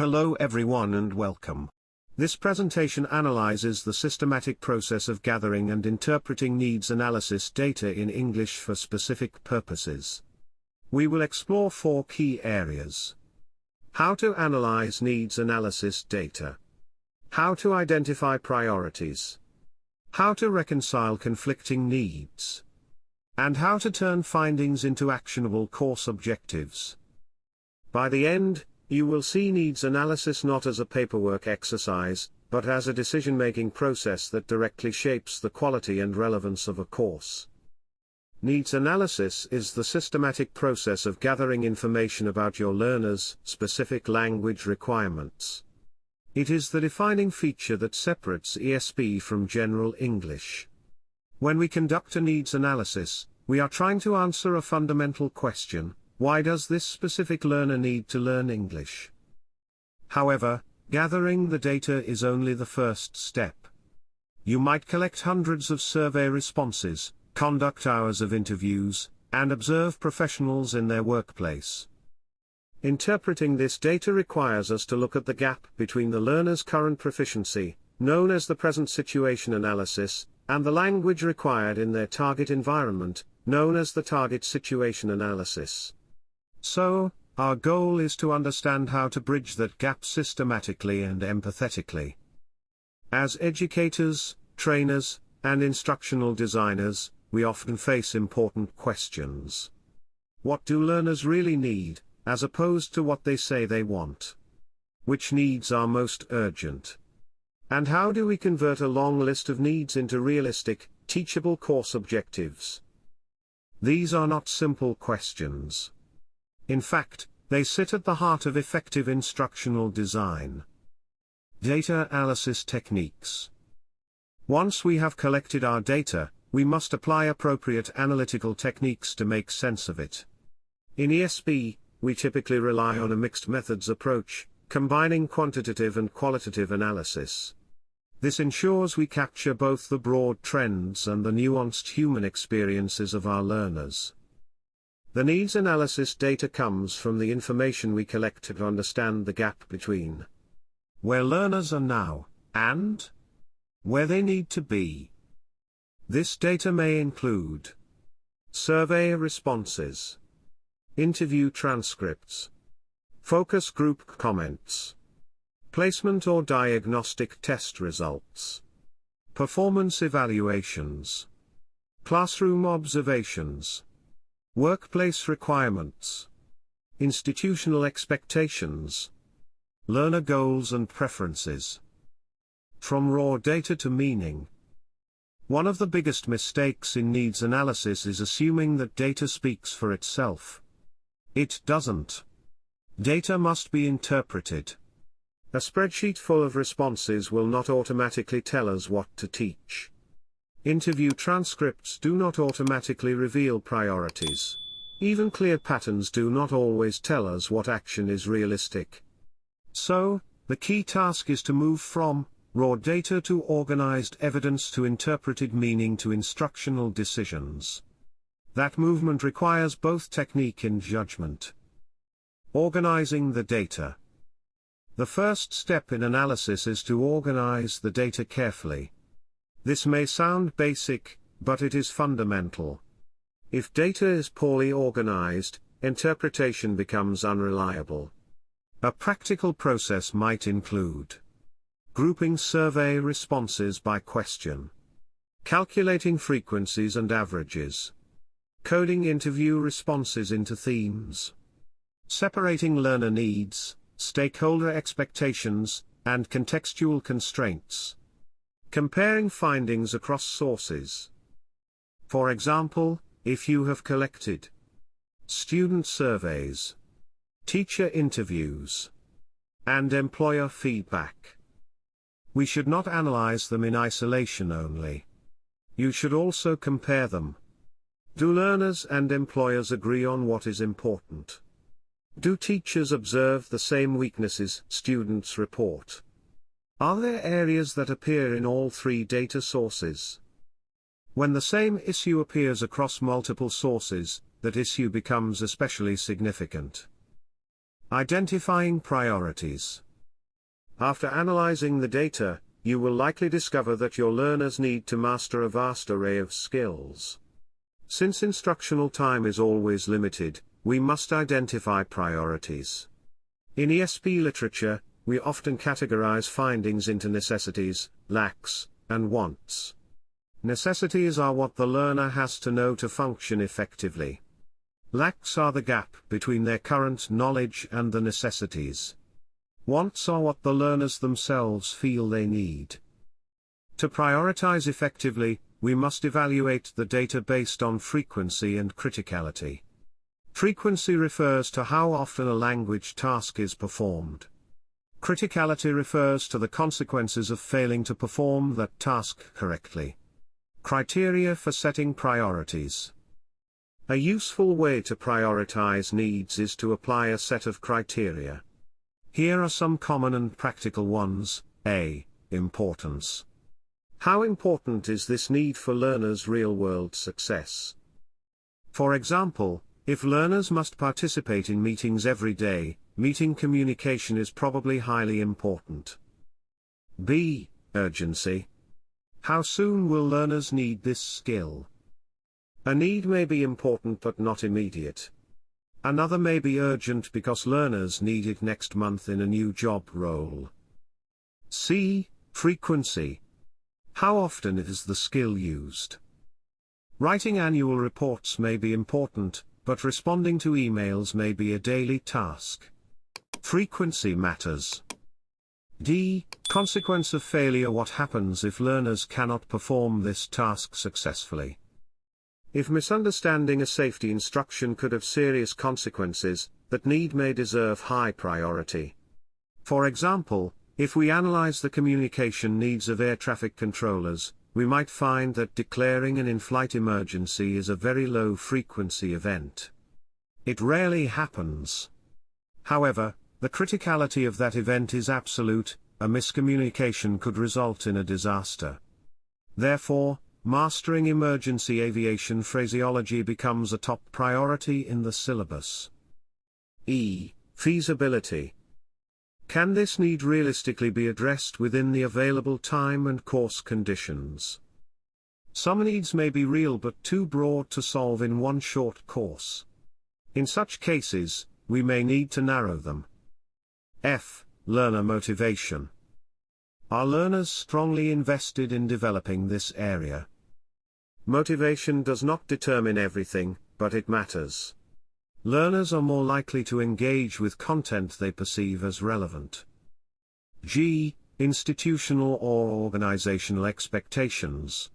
Hello everyone and welcome. This presentation analyzes the systematic process of gathering and interpreting needs analysis data in English for specific purposes. We will explore four key areas. How to analyze needs analysis data. How to identify priorities. How to reconcile conflicting needs. And how to turn findings into actionable course objectives. By the end, you will see needs analysis not as a paperwork exercise, but as a decision-making process that directly shapes the quality and relevance of a course. Needs analysis is the systematic process of gathering information about your learners' specific language requirements. It is the defining feature that separates ESP from general English. When we conduct a needs analysis, we are trying to answer a fundamental question: why does this specific learner need to learn English? However, gathering the data is only the first step. You might collect hundreds of survey responses, conduct hours of interviews, and observe professionals in their workplace. Interpreting this data requires us to look at the gap between the learner's current proficiency, known as the present situation analysis, and the language required in their target environment, known as the target situation analysis. So, our goal is to understand how to bridge that gap systematically and empathetically. As educators, trainers, and instructional designers, we often face important questions. What do learners really need, as opposed to what they say they want? Which needs are most urgent? And how do we convert a long list of needs into realistic, teachable course objectives? These are not simple questions. In fact, they sit at the heart of effective instructional design. Data analysis techniques. Once we have collected our data, we must apply appropriate analytical techniques to make sense of it. In ESP, we typically rely on a mixed methods approach, combining quantitative and qualitative analysis. This ensures we capture both the broad trends and the nuanced human experiences of our learners. The needs analysis data comes from the information we collect to understand the gap between where learners are now, and where they need to be. This data may include survey responses, interview transcripts, focus group comments, placement or diagnostic test results, performance evaluations, classroom observations, workplace requirements, institutional expectations, learner goals and preferences. From raw data to meaning. One of the biggest mistakes in needs analysis is assuming that data speaks for itself. It doesn't. Data must be interpreted. A spreadsheet full of responses will not automatically tell us what to teach. Interview transcripts do not automatically reveal priorities. Even clear patterns do not always tell us what action is realistic. So, the key task is to move from raw data to organized evidence to interpreted meaning to instructional decisions. That movement requires both technique and judgment. Organizing the data. The first step in analysis is to organize the data carefully. This may sound basic, but it is fundamental. If data is poorly organized, interpretation becomes unreliable. A practical process might include grouping survey responses by question, calculating frequencies and averages, coding interview responses into themes, separating learner needs, stakeholder expectations, and contextual constraints. Comparing findings across sources. For example, if you have collected student surveys, teacher interviews, and employer feedback, we should not analyze them in isolation only. You should also compare them. Do learners and employers agree on what is important? Do teachers observe the same weaknesses students report? Are there areas that appear in all three data sources? When the same issue appears across multiple sources, that issue becomes especially significant. Identifying priorities. After analyzing the data, you will likely discover that your learners need to master a vast array of skills. Since instructional time is always limited, we must identify priorities. In ESP literature, we often categorize findings into necessities, lacks, and wants. Necessities are what the learner has to know to function effectively. Lacks are the gap between their current knowledge and the necessities. Wants are what the learners themselves feel they need. To prioritize effectively, we must evaluate the data based on frequency and criticality. Frequency refers to how often a language task is performed. Criticality refers to the consequences of failing to perform that task correctly. Criteria for setting priorities. A useful way to prioritize needs is to apply a set of criteria. Here are some common and practical ones. A. Importance. How important is this need for learners' real-world success? For example, if learners must participate in meetings every day, meeting communication is probably highly important. B. Urgency. How soon will learners need this skill? A need may be important but not immediate. Another may be urgent because learners need it next month in a new job role. C. Frequency. How often is the skill used? Writing annual reports may be important, but responding to emails may be a daily task. Frequency matters. D. Consequence of failure. What happens if learners cannot perform this task successfully? If misunderstanding a safety instruction could have serious consequences, that need may deserve high priority. For example, if we analyze the communication needs of air traffic controllers, we might find that declaring an in-flight emergency is a very low-frequency event. It rarely happens. However, the criticality of that event is absolute. A miscommunication could result in a disaster. Therefore, mastering emergency aviation phraseology becomes a top priority in the syllabus. E. Feasibility. Can this need realistically be addressed within the available time and course conditions? Some needs may be real but too broad to solve in one short course. In such cases, we may need to narrow them. F. Learner motivation. Are learners strongly invested in developing this area? Motivation does not determine everything, but it matters. Learners are more likely to engage with content they perceive as relevant. G. Institutional or organizational expectations.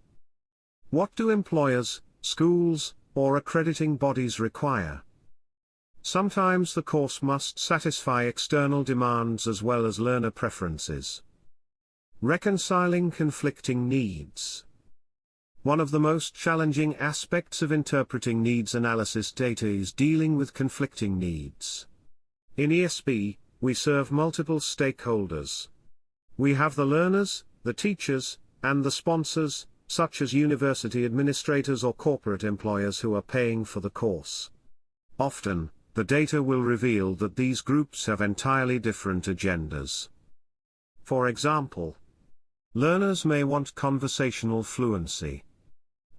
What do employers, schools, or accrediting bodies require? Sometimes the course must satisfy external demands as well as learner preferences. Reconciling conflicting needs. One of the most challenging aspects of interpreting needs analysis data is dealing with conflicting needs. In ESP, we serve multiple stakeholders. We have the learners, the teachers, and the sponsors, such as university administrators or corporate employers who are paying for the course. Often, the data will reveal that these groups have entirely different agendas. For example, learners may want conversational fluency.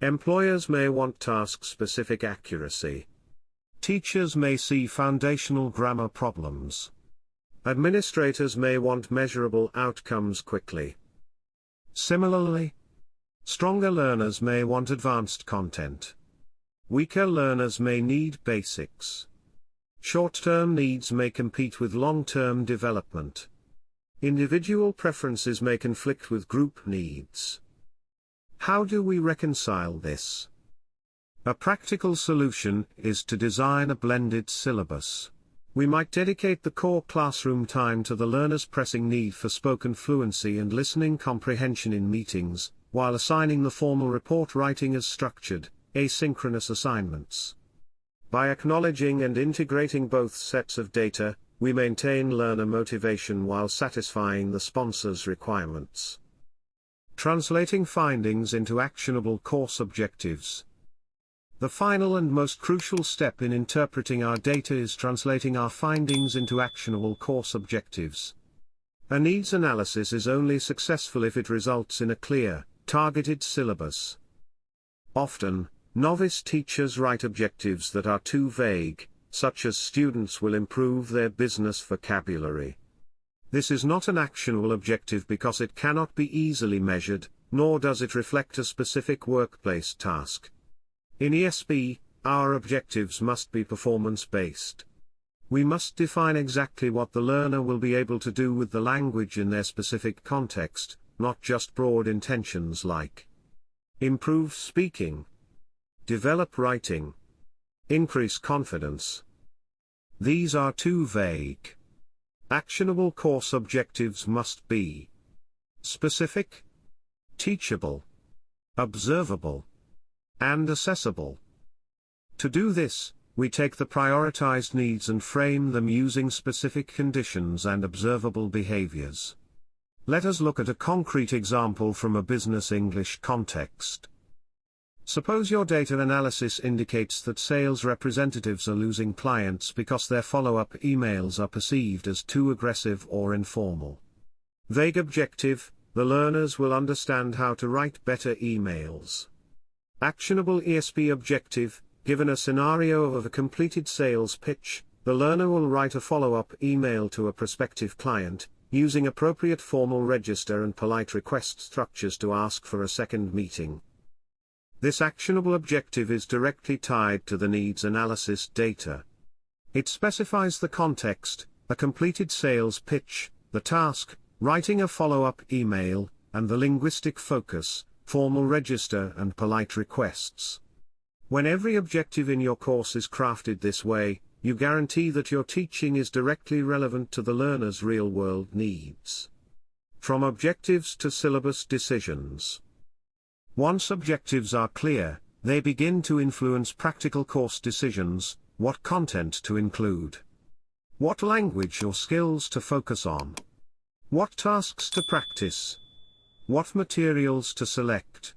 Employers may want task-specific accuracy. Teachers may see foundational grammar problems. Administrators may want measurable outcomes quickly. Similarly, stronger learners may want advanced content. Weaker learners may need basics. Short-term needs may compete with long-term development. Individual preferences may conflict with group needs. How do we reconcile this? A practical solution is to design a blended syllabus. We might dedicate the core classroom time to the learner's pressing need for spoken fluency and listening comprehension in meetings, while assigning the formal report writing as structured, asynchronous assignments. By acknowledging and integrating both sets of data, we maintain learner motivation while satisfying the sponsor's requirements. Translating findings into actionable course objectives. The final and most crucial step in interpreting our data is translating our findings into actionable course objectives. A needs analysis is only successful if it results in a clear, targeted syllabus. Often, novice teachers write objectives that are too vague, such as students will improve their business vocabulary. This is not an actionable objective because it cannot be easily measured, nor does it reflect a specific workplace task. In ESP, our objectives must be performance-based. We must define exactly what the learner will be able to do with the language in their specific context, not just broad intentions like improve speaking, develop writing, increase confidence. These are too vague. Actionable course objectives must be specific, teachable, observable, and accessible. To do this, we take the prioritized needs and frame them using specific conditions and observable behaviors. Let us look at a concrete example from a business English context. Suppose your data analysis indicates that sales representatives are losing clients because their follow-up emails are perceived as too aggressive or informal. Vague objective: the learners will understand how to write better emails. Actionable ESP objective: given a scenario of a completed sales pitch, the learner will write a follow-up email to a prospective client, using appropriate formal register and polite request structures to ask for a second meeting. This actionable objective is directly tied to the needs analysis data. It specifies the context, a completed sales pitch, the task, writing a follow-up email, and the linguistic focus, formal register and polite requests. When every objective in your course is crafted this way, you guarantee that your teaching is directly relevant to the learner's real-world needs. From objectives to syllabus decisions. Once objectives are clear, they begin to influence practical course decisions: what content to include, what language or skills to focus on, what tasks to practice, what materials to select,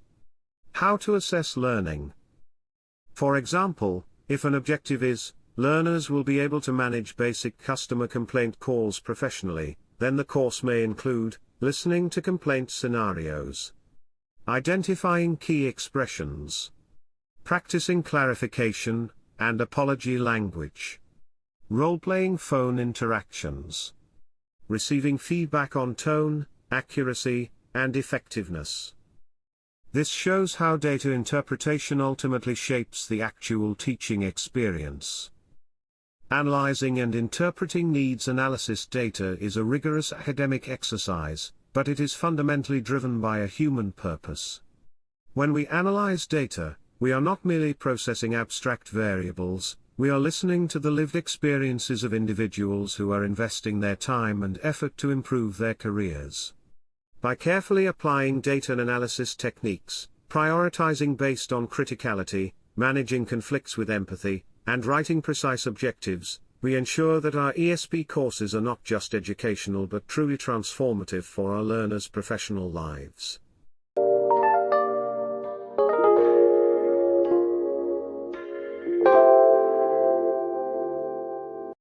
how to assess learning. For example, if an objective is, learners will be able to manage basic customer complaint calls professionally, then the course may include, listening to complaint scenarios, identifying key expressions, practicing clarification and apology language, role-playing phone interactions, receiving feedback on tone, accuracy, and effectiveness. This shows how data interpretation ultimately shapes the actual teaching experience. Analyzing and interpreting needs analysis data is a rigorous academic exercise, but it is fundamentally driven by a human purpose. When we analyze data, we are not merely processing abstract variables, we are listening to the lived experiences of individuals who are investing their time and effort to improve their careers. By carefully applying data analysis techniques, prioritizing based on criticality, managing conflicts with empathy, and writing precise objectives, we ensure that our ESP courses are not just educational but truly transformative for our learners' professional lives.